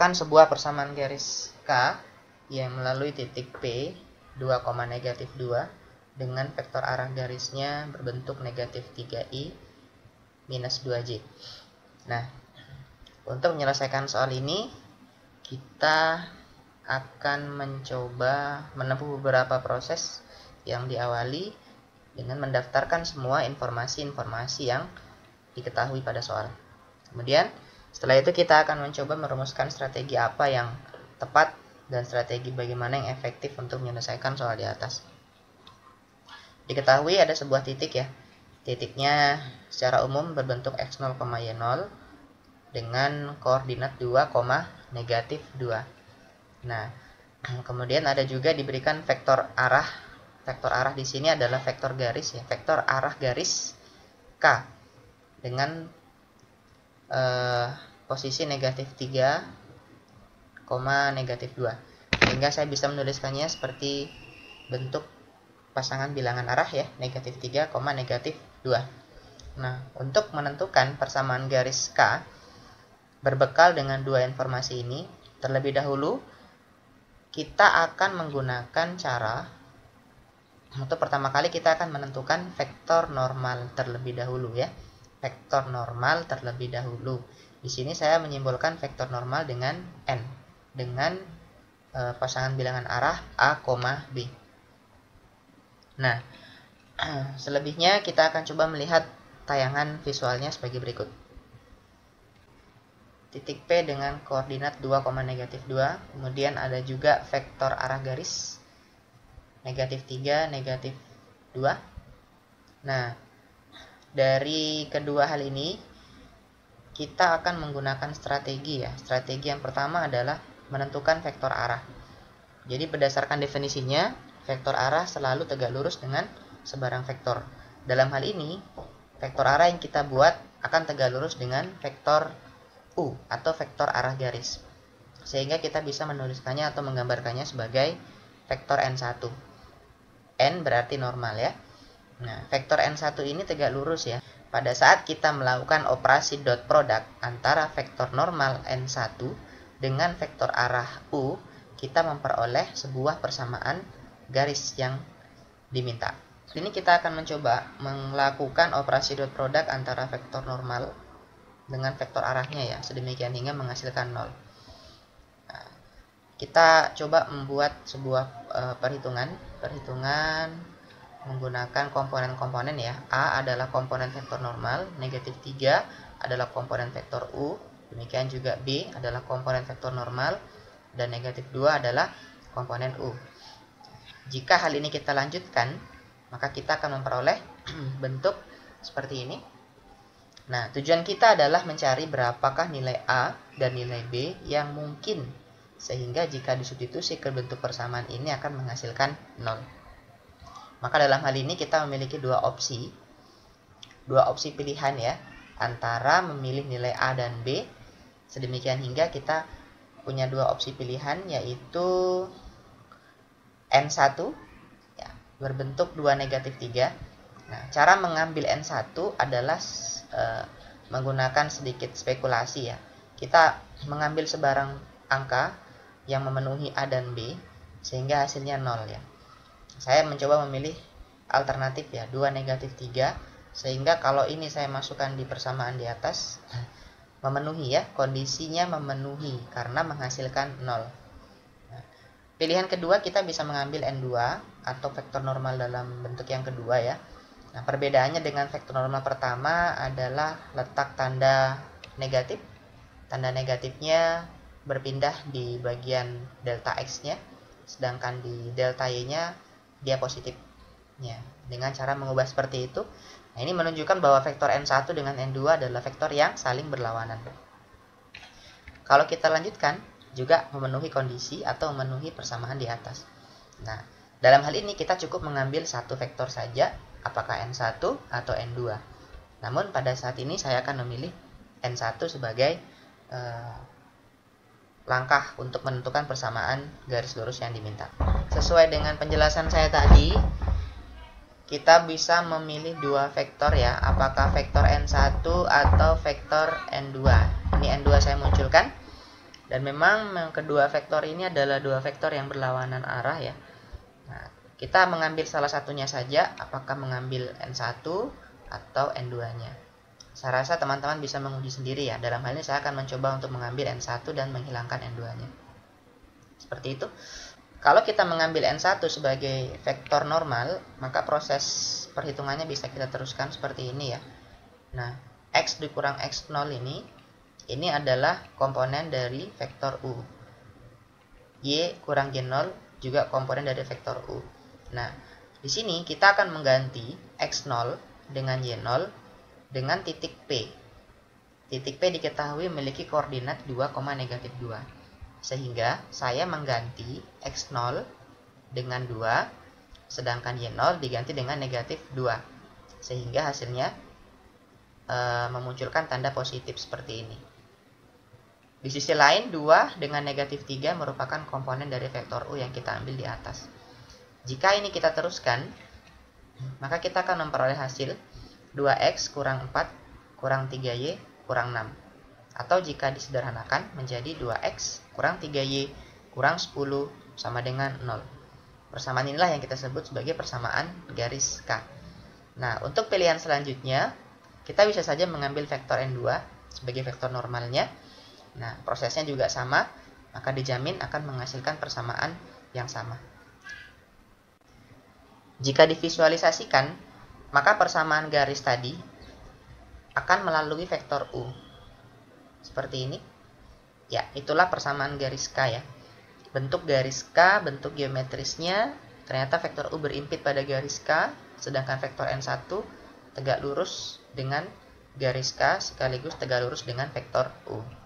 menentukan sebuah persamaan garis K yang melalui titik P 2, negatif 2 dengan vektor arah garisnya berbentuk negatif 3i minus 2j. Nah, untuk menyelesaikan soal ini kita akan mencoba menempuh beberapa proses yang diawali dengan mendaftarkan semua informasi-informasi yang diketahui pada soal. Kemudian setelah itu kita akan mencoba merumuskan strategi apa yang tepat dan strategi bagaimana yang efektif untuk menyelesaikan soal di atas. Diketahui ada sebuah titik ya. Titiknya secara umum berbentuk x0, y0 dengan koordinat 2, negatif 2. Nah, kemudian ada juga diberikan vektor arah. Vektor arah di sini adalah vektor garis ya, vektor arah garis K dengan posisi negatif 3, negatif 2. Sehingga saya bisa menuliskannya seperti bentuk pasangan bilangan arah ya, negatif 3, negatif 2. Nah, untuk menentukan persamaan garis K berbekal dengan dua informasi ini, terlebih dahulu kita akan menggunakan cara untuk pertama kali kita akan menentukan vektor normal terlebih dahulu ya. Vektor normal terlebih dahulu. Di sini saya menyimbolkan vektor normal dengan n, dengan pasangan bilangan arah a, b. Nah, selebihnya kita akan coba melihat tayangan visualnya sebagai berikut. Titik P dengan koordinat 2, negatif 2. Kemudian ada juga vektor arah garis negatif 3, negatif 2. Nah, dari kedua hal ini kita akan menggunakan strategi ya. Strategi yang pertama adalah menentukan vektor arah. Jadi berdasarkan definisinya, vektor arah selalu tegak lurus dengan sebarang vektor. Dalam hal ini, vektor arah yang kita buat akan tegak lurus dengan vektor U atau vektor arah garis. Sehingga kita bisa menuliskannya atau menggambarkannya sebagai vektor N1. N berarti normal ya. Nah, vektor N1 ini tegak lurus ya. Pada saat kita melakukan operasi dot product antara vektor normal N1 dengan vektor arah U, kita memperoleh sebuah persamaan garis yang diminta. Ini kita akan mencoba melakukan operasi dot product antara vektor normal dengan vektor arahnya ya, sedemikian hingga menghasilkan 0. Nah, kita coba membuat sebuah perhitungan menggunakan komponen-komponen ya. A adalah komponen vektor normal, negatif 3 adalah komponen vektor U, demikian juga B adalah komponen vektor normal, dan negatif 2 adalah komponen U. Jika hal ini kita lanjutkan, maka kita akan memperoleh bentuk seperti ini. Nah, tujuan kita adalah mencari berapakah nilai A dan nilai B yang mungkin, sehingga jika disubstitusi ke bentuk persamaan ini akan menghasilkan 0. Maka dalam hal ini kita memiliki dua opsi pilihan ya, antara memilih nilai A dan B, sedemikian hingga kita punya dua opsi pilihan, yaitu N1 ya, berbentuk 2, negatif 3. Nah, cara mengambil N1 adalah menggunakan sedikit spekulasi ya. Kita mengambil sebarang angka yang memenuhi A dan B sehingga hasilnya 0 ya. Saya mencoba memilih alternatif ya, 2, negatif 3, sehingga kalau ini saya masukkan di persamaan di atas memenuhi ya, kondisinya memenuhi karena menghasilkan 0. Nah, pilihan kedua kita bisa mengambil N2 atau vektor normal dalam bentuk yang kedua ya. Nah, perbedaannya dengan vektor normal pertama adalah letak tanda negatif. Tanda negatifnya berpindah di bagian delta X-nya, sedangkan di delta Y-nya dia positif. Ya, dengan cara mengubah seperti itu. Nah, ini menunjukkan bahwa vektor N1 dengan N2 adalah vektor yang saling berlawanan. Kalau kita lanjutkan, juga memenuhi kondisi atau memenuhi persamaan di atas. Nah, dalam hal ini kita cukup mengambil satu vektor saja, apakah N1 atau N2. Namun pada saat ini saya akan memilih N1 sebagai langkah untuk menentukan persamaan garis lurus yang diminta. Sesuai dengan penjelasan saya tadi, kita bisa memilih dua vektor ya, apakah vektor N1 atau vektor N2. Ini N2 saya munculkan. Dan memang kedua vektor ini adalah dua vektor yang berlawanan arah ya. Nah, kita mengambil salah satunya saja, apakah mengambil N1 atau N2-nya. Saya rasa teman-teman bisa menguji sendiri ya. Dalam hal ini saya akan mencoba untuk mengambil N1 dan menghilangkan N2-nya. Seperti itu. Kalau kita mengambil N1 sebagai vektor normal, maka proses perhitungannya bisa kita teruskan seperti ini ya. Nah, X dikurang X0 ini adalah komponen dari vektor U. Y kurang Y0 juga komponen dari vektor U. Nah, di sini kita akan mengganti X0 dengan Y0 dengan titik P. Titik P diketahui memiliki koordinat 2, -2. Sehingga saya mengganti X0 dengan 2, sedangkan Y0 diganti dengan -2. Sehingga hasilnya memunculkan tanda positif seperti ini. Di sisi lain, 2 dengan -3 merupakan komponen dari vektor U yang kita ambil di atas. Jika ini kita teruskan, maka kita akan memperoleh hasil 2X kurang 4 kurang 3Y kurang 6. Atau jika disederhanakan menjadi 2X kurang 3Y kurang 10 sama dengan 0. Persamaan inilah yang kita sebut sebagai persamaan garis K. Nah, untuk pilihan selanjutnya, kita bisa saja mengambil vektor N2 sebagai vektor normalnya. Nah, prosesnya juga sama, maka dijamin akan menghasilkan persamaan yang sama. Jika divisualisasikan, maka persamaan garis tadi akan melalui vektor U. Seperti ini. Ya, itulah persamaan garis K ya. Bentuk garis K, bentuk geometrisnya, ternyata vektor U berimpit pada garis K, sedangkan vektor N1 tegak lurus dengan garis K sekaligus tegak lurus dengan vektor U.